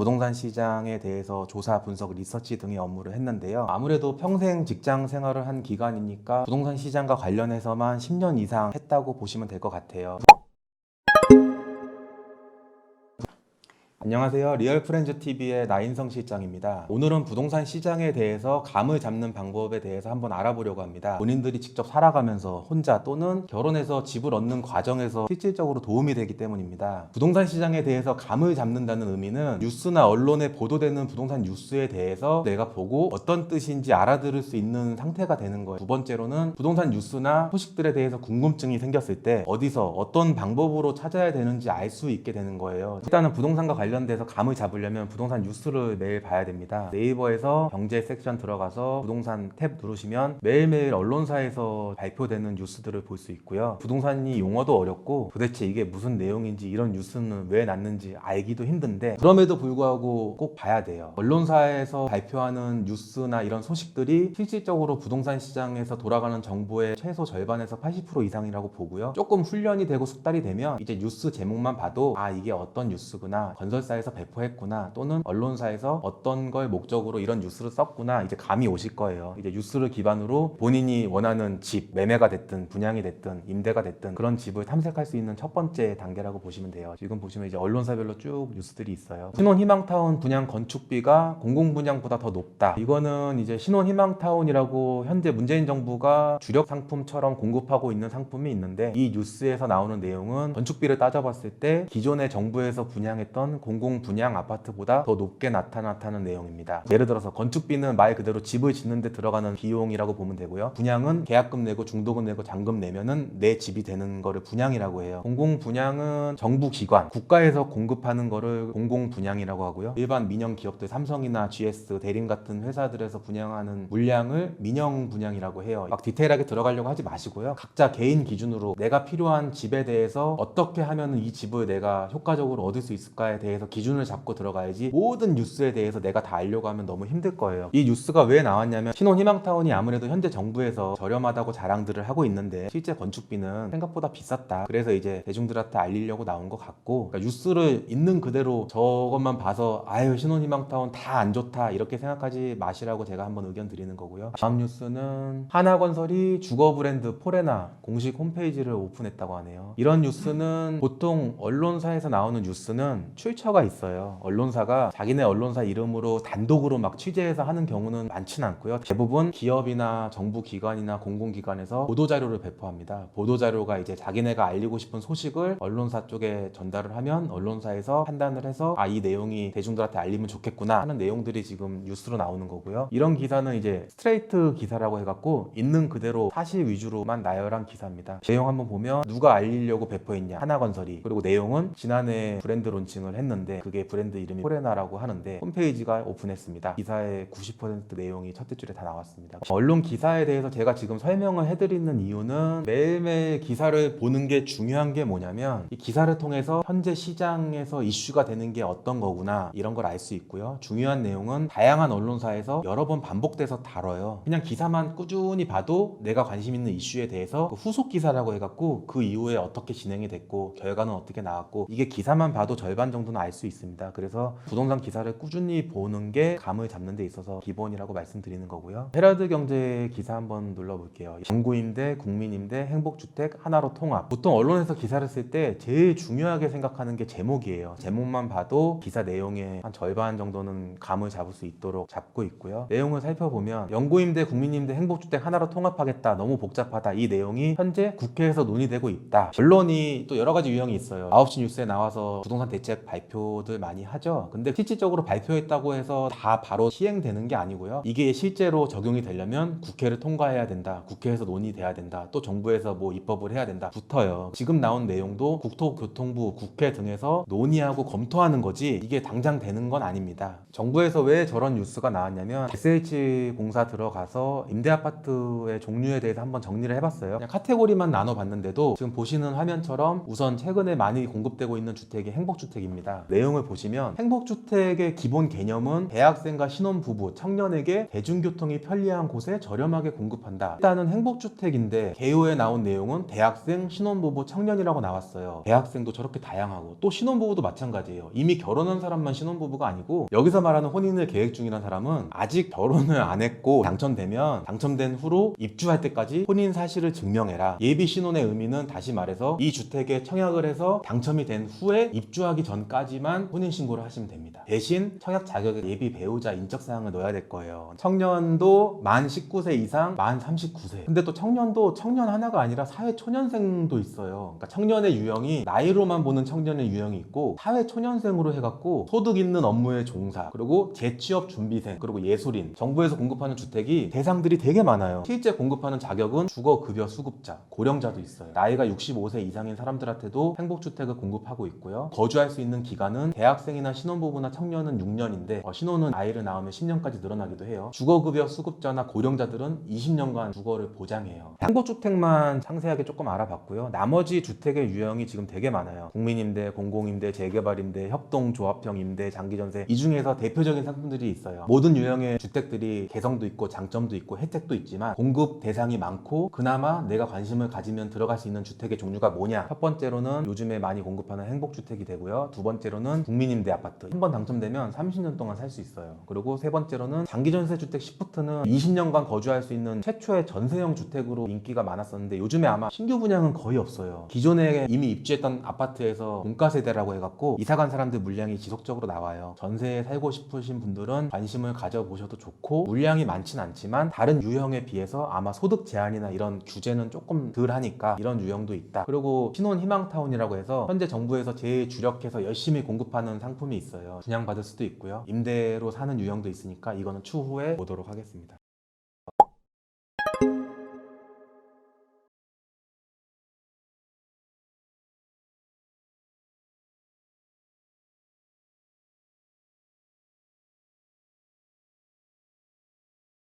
부동산 시장에 대해서 조사, 분석, 리서치 등의 업무를 했는데요. 아무래도 평생 직장 생활을 한 기간이니까 부동산 시장과 관련해서만 10년 이상 했다고 보시면 될 것 같아요. 안녕하세요. 리얼프렌즈TV의 나인성 실장입니다. 오늘은 부동산 시장에 대해서 감을 잡는 방법에 대해서 한번 알아보려고 합니다. 본인들이 직접 살아가면서 혼자 또는 결혼해서 집을 얻는 과정에서 실질적으로 도움이 되기 때문입니다. 부동산 시장에 대해서 감을 잡는다는 의미는 뉴스나 언론에 보도되는 부동산 뉴스에 대해서 내가 보고 어떤 뜻인지 알아들을 수 있는 상태가 되는 거예요. 두 번째로는 부동산 뉴스나 소식들에 대해서 궁금증이 생겼을 때 어디서 어떤 방법으로 찾아야 되는지 알 수 있게 되는 거예요. 일단은 부동산과 관련돼서 감을 잡으려면 부동산 뉴스를 매일 봐야 됩니다. 네이버에서 경제 섹션 들어가서 부동산 탭 누르시면 매일매일 언론사에서 발표되는 뉴스들을 볼 수 있고요. 부동산이 용어도 어렵고 도대체 이게 무슨 내용인지 이런 뉴스는 왜 났는지 알기도 힘든데 그럼에도 불구하고 꼭 봐야 돼요. 언론사에서 발표하는 뉴스나 이런 소식들이 실질적으로 부동산 시장에서 돌아가는 정보의 최소 절반에서 80% 이상이라고 보고요. 조금 훈련이 되고 숙달이 되면 이제 뉴스 제목만 봐도 아 이게 어떤 뉴스구나, 건설사에서 배포했구나, 또는 언론사에서 어떤 걸 목적으로 이런 뉴스를 썼구나, 이제 감이 오실 거예요. 이제 뉴스를 기반으로 본인이 원하는 집, 매매가 됐든 분양이 됐든 임대가 됐든 그런 집을 탐색할 수 있는 첫 번째 단계라고 보시면 돼요. 지금 보시면 이제 언론사별로 쭉 뉴스들이 있어요. 신혼희망타운 분양 건축비가 공공분양보다 더 높다. 이거는 이제 신혼희망타운이라고 현재 문재인 정부가 주력 상품처럼 공급하고 있는 상품이 있는데 이 뉴스에서 나오는 내용은 건축비를 따져봤을 때 기존의 정부에서 분양했던 공공분양 아파트보다 더 높게 나타났다는 내용입니다. 예를 들어서 건축비는 말 그대로 집을 짓는 데 들어가는 비용이라고 보면 되고요. 분양은 계약금 내고 중도금 내고 잔금 내면은 내 집이 되는 거를 분양이라고 해요. 공공분양은 정부기관, 국가에서 공급하는 거를 공공분양이라고 하고요. 일반 민영 기업들 삼성이나 GS, 대림 같은 회사들에서 분양하는 물량을 민영분양이라고 해요. 막 디테일하게 들어가려고 하지 마시고요. 각자 개인 기준으로 내가 필요한 집에 대해서 어떻게 하면 이 집을 내가 효과적으로 얻을 수 있을까에 대해서 기준을 잡고 들어가야지 모든 뉴스에 대해서 내가 다 알려고 하면 너무 힘들 거예요. 이 뉴스가 왜 나왔냐면 신혼희망타운이 아무래도 현재 정부에서 저렴하다고 자랑들을 하고 있는데 실제 건축비는 생각보다 비쌌다. 그래서 이제 대중들한테 알리려고 나온 것 같고, 그러니까 뉴스를 있는 그대로 저것만 봐서 아유 신혼희망타운 다 안 좋다 이렇게 생각하지 마시라고 제가 한번 의견 드리는 거고요. 다음 뉴스는 하나건설이 주거 브랜드 포레나 공식 홈페이지를 오픈했다고 하네요. 이런 뉴스는 보통 언론사에서 나오는 뉴스는 출처가 있어요. 언론사가 자기네 언론사 이름으로 단독으로 막 취재해서 하는 경우는 많지는 않고요. 대부분 기업이나 정부기관이나 공공기관에서 보도자료를 배포합니다. 보도자료가 이제 자기네가 알리고 싶은 소식을 언론사 쪽에 전달을 하면 언론사에서 판단을 해서 아 이 내용이 대중들한테 알리면 좋겠구나 하는 내용들이 지금 뉴스로 나오는 거고요. 이런 기사는 이제 스트레이트 기사라고 해갖고 있는 그대로 사실 위주로만 나열한 기사입니다. 내용 한번 보면 누가 알리려고 배포했냐, 하나건설이. 그리고 내용은 지난해 브랜드 론칭을 했는데 그게 브랜드 이름이 포레나라고 하는데 홈페이지가 오픈했습니다. 기사의 90% 내용이 첫째 줄에 다 나왔습니다. 언론 기사에 대해서 제가 지금 설명을 해드리는 이유는 매일매일 기사를 보는 게 중요한 게 뭐냐면 이 기사를 통해서 현재 시장에서 이슈가 되는 게 어떤 거구나 이런 걸 알 수 있고요. 중요한 내용은 다양한 언론사에서 여러 번 반복돼서 다뤄요. 그냥 기사만 꾸준히 봐도 내가 관심 있는 이슈에 대해서 그 후속 기사라고 해갖고 그 이후에 어떻게 진행이 됐고 결과는 어떻게 나왔고 이게 기사만 봐도 절반 정도는 알 수 있습니다. 그래서 부동산 기사를 꾸준히 보는 게 감을 잡는 데 있어서 기본이라고 말씀드리는 거고요. 헤럴드 경제 기사 한번 눌러볼게요. 영구임대, 국민임대, 행복주택 하나로 통합. 보통 언론에서 기사를 쓸 때 제일 중요하게 생각하는 게 제목이에요. 제목만 봐도 기사 내용의 한 절반 정도는 감을 잡을 수 있도록 잡고 있고요. 내용을 살펴보면 영구임대, 국민임대, 행복주택 하나로 통합하겠다. 너무 복잡하다. 이 내용이 현재 국회에서 논의되고 있다. 언론이 또 여러 가지 유형이 있어요. 9시 뉴스에 나와서 부동산 대책 발표들 많이 하죠. 근데 실질적으로 발표했다고 해서 다 바로 시행되는 게 아니고요. 이게 실제로 적용이 되려면 국회를 통과해야 된다. 국회에서 논의돼야 된다. 또 정부에서 뭐 입법을 해야 된다. 붙어요. 지금 나온 내용도 국토교통부, 국회 등에서 논의하고 검토하는 거지 이게 당장 되는 건 아닙니다. 정부에서 왜 저런 뉴스가 나왔냐면 SH공사 들어가서 임대아파트의 종류에 대해서 한번 정리를 해봤어요. 그냥 카테고리만 나눠봤는데도 지금 보시는 화면처럼 우선 최근에 많이 공급되고 있는 주택이 행복주택입니다. 있습니다. 내용을 보시면 행복주택의 기본 개념은 대학생과 신혼부부, 청년에게 대중교통이 편리한 곳에 저렴하게 공급한다. 일단은 행복주택인데 개요에 나온 내용은 대학생, 신혼부부, 청년이라고 나왔어요. 대학생도 저렇게 다양하고 또 신혼부부도 마찬가지예요. 이미 결혼한 사람만 신혼부부가 아니고 여기서 말하는 혼인을 계획 중이라는 사람은 아직 결혼을 안 했고 당첨되면 당첨된 후로 입주할 때까지 혼인 사실을 증명해라. 예비 신혼의 의미는 다시 말해서 이 주택에 청약을 해서 당첨이 된 후에 입주하기 전까지만 혼인신고를 하시면 됩니다. 대신 청약 자격에 예비 배우자 인적사항을 넣어야 될 거예요. 청년도 만 19세 이상, 만 39세. 근데 또 청년도 청년 하나가 아니라 사회초년생도 있어요. 그러니까 청년의 유형이 나이로만 보는 청년의 유형이 있고 사회초년생으로 해갖고 소득 있는 업무의 종사, 그리고 재취업 준비생, 그리고 예술인, 정부에서 공급하는 주택이 대상들이 되게 많아요. 실제 공급하는 자격은 주거급여 수급자, 고령자도 있어요. 나이가 65세 이상인 사람들한테도 행복주택을 공급하고 있고요. 거주할 수 있는 기간은 대학생이나 신혼부부나 청년은 6년인데 신혼은 아이를 낳으면 10년까지 늘어나기도 해요. 주거급여 수급자나 고령자들은 20년간 주거를 보장해요. 행복주택만 상세하게 조금 알아봤고요. 나머지 주택의 유형이 지금 되게 많아요. 국민임대, 공공임대, 재개발임대, 협동조합형 임대, 장기전세, 이 중에서 대표적인 상품들이 있어요. 모든 유형의 주택들이 개성도 있고 장점도 있고 혜택도 있지만 공급 대상이 많고 그나마 내가 관심을 가지면 들어갈 수 있는 주택의 종류가 뭐냐. 첫 번째로는 요즘에 많이 공급하는 행복주택이 되고요. 두 번째로는 국민임대 아파트. 한 번 당첨되면 30년 동안 살 수 있어요. 그리고 세 번째로는 장기전세 주택 시프트는 20년간 거주할 수 있는 최초의 전세형 주택으로 인기가 많았었는데 요즘에 아마 신규 분양은 거의 없어요. 기존에 이미 입주했던 아파트에서 공가세대라고 해갖고 이사간 사람들 물량이 지속적으로 나와요. 전세에 살고 싶으신 분들은 관심을 가져보셔도 좋고, 물량이 많진 않지만 다른 유형에 비해서 아마 소득 제한이나 이런 규제는 조금 덜 하니까 이런 유형도 있다. 그리고 신혼 희망타운이라고 해서 현재 정부에서 제일 주력해서 열심히 공급하는 상품이 있어요. 분양받을 수도 있고요. 임대로 사는 유형도 있으니까 이거는 추후에 보도록 하겠습니다.